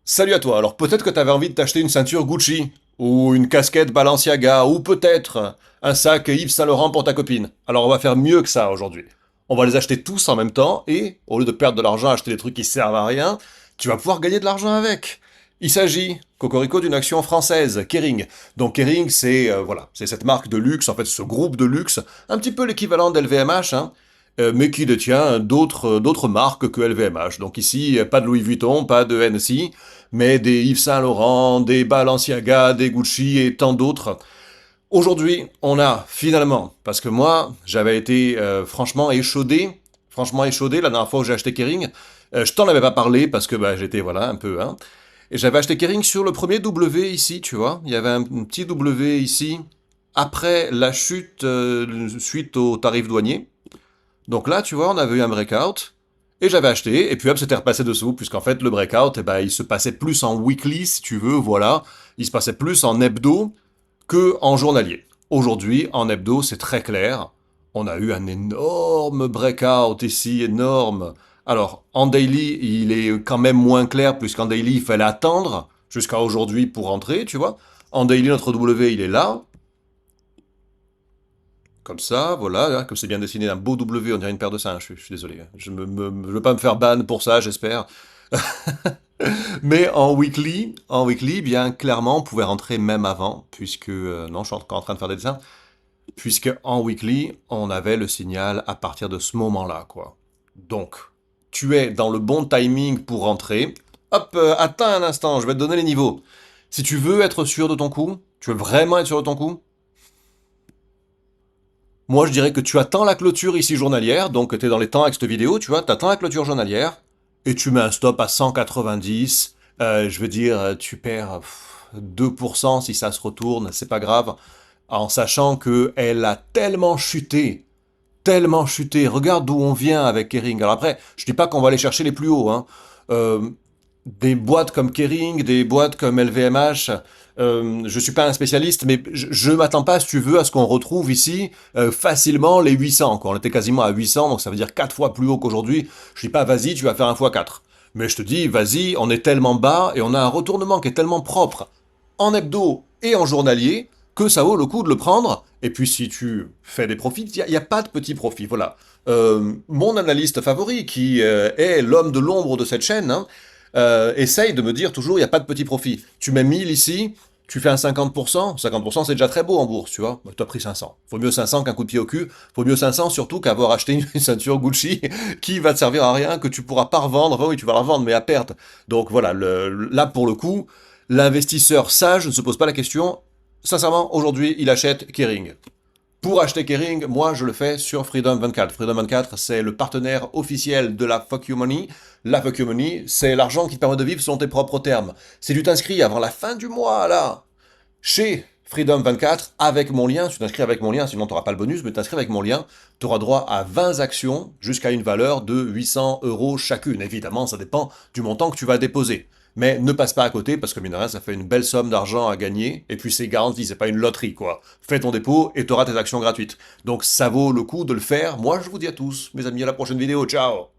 Salut à toi. Alors peut-être que tu avais envie de t'acheter une ceinture Gucci, ou une casquette Balenciaga, ou peut-être un sac Yves Saint Laurent pour ta copine. Alors on va faire mieux que ça aujourd'hui. On va les acheter tous en même temps et, au lieu de perdre de l'argent à acheter des trucs qui servent à rien, tu vas pouvoir gagner de l'argent avec. Il s'agit, Cocorico, d'une action française, Kering. Donc Kering, c'est voilà, c'est cette marque de luxe, en fait ce groupe de luxe, un petit peu l'équivalent d'LVMH, hein, mais qui détient d'autres marques que LVMH. Donc ici, pas de Louis Vuitton, pas de NC, mais des Yves Saint Laurent, des Balenciaga, des Gucci et tant d'autres. Aujourd'hui, on a finalement, parce que moi, j'avais été franchement échaudé la dernière fois où j'ai acheté Kering. Je t'en avais pas parlé parce que bah, j'étais voilà un peu, hein. Et j'avais acheté Kering sur le premier W ici, tu vois. Il y avait un petit W ici après la chute suite au tarif douanier. Donc là, tu vois, on avait eu un breakout. Et j'avais acheté, et puis hop, c'était repassé dessous, puisqu'en fait, le breakout, eh ben, il se passait plus en weekly, si tu veux, voilà. Il se passait plus en hebdo que en journalier. Aujourd'hui, en hebdo, c'est très clair. On a eu un énorme breakout ici, énorme. Alors, en daily, il est quand même moins clair, puisqu'en daily, il fallait attendre jusqu'à aujourd'hui pour rentrer, tu vois. En daily, notre W, il est là. Comme ça, voilà, là, comme c'est bien dessiné, un beau W, on dirait une paire de seins, je suis désolé. Je veux pas me faire ban pour ça, j'espère. Mais en weekly, bien clairement, on pouvait rentrer même avant, puisque, non, je suis encore en train de faire des dessins, puisque en weekly, on avait le signal à partir de ce moment-là, quoi. Donc, tu es dans le bon timing pour rentrer. Hop, attends un instant, je vais te donner les niveaux. Si tu veux être sûr de ton coup, tu veux vraiment être sûr de ton coup, moi, je dirais que tu attends la clôture ici journalière, donc tu es dans les temps avec cette vidéo, tu vois, tu attends la clôture journalière, et tu mets un stop à 190. Je veux dire, tu perds 2% si ça se retourne, c'est pas grave, en sachant que elle a tellement chuté, tellement chuté. Regarde d'où on vient avec Kering. Alors après, je dis pas qu'on va aller chercher les plus hauts, hein. Euh, des boîtes comme Kering, des boîtes comme LVMH. Je suis pas un spécialiste, mais je m'attends pas, si tu veux, à ce qu'on retrouve ici facilement les 800. Quoi. On était quasiment à 800, donc ça veut dire 4 fois plus haut qu'aujourd'hui. Je dis pas, vas-y, tu vas faire un fois 4. Mais je te dis, vas-y, on est tellement bas et on a un retournement qui est tellement propre en hebdo et en journalier que ça vaut le coup de le prendre. Et puis si tu fais des profits, il y a pas de petits profits. Voilà. Mon analyste favori, qui est l'homme de l'ombre de cette chaîne, hein, essaye de me dire toujours, il n'y a pas de petit profit. Tu mets 1000 ici, tu fais un 50%, 50% c'est déjà très beau en bourse, tu vois. Tu as pris 500. Vaut mieux 500 qu'un coup de pied au cul. Vaut mieux 500 surtout qu'avoir acheté une ceinture Gucci qui va te servir à rien, que tu pourras pas revendre. Enfin, oui, tu vas la revendre, mais à perte. Donc voilà, là pour le coup, l'investisseur sage ne se pose pas la question. Sincèrement, aujourd'hui, il achète Kering. Pour acheter Kering, moi je le fais sur Freedom 24. Freedom 24, c'est le partenaire officiel de la Fuck You Money. La Fuck You Money, c'est l'argent qui te permet de vivre selon tes propres termes. Si tu t'inscris avant la fin du mois, là, chez Freedom 24, avec mon lien, tu t'inscris avec mon lien, sinon tu n'auras pas le bonus, mais t'inscris avec mon lien, tu auras droit à 20 actions jusqu'à une valeur de 800 euros chacune. Évidemment, ça dépend du montant que tu vas déposer. Mais ne passe pas à côté parce que mine de rien, ça fait une belle somme d'argent à gagner et puis c'est garanti, c'est pas une loterie quoi. Fais ton dépôt et tu auras tes actions gratuites. Donc ça vaut le coup de le faire. Moi je vous dis à tous, mes amis, à la prochaine vidéo, ciao.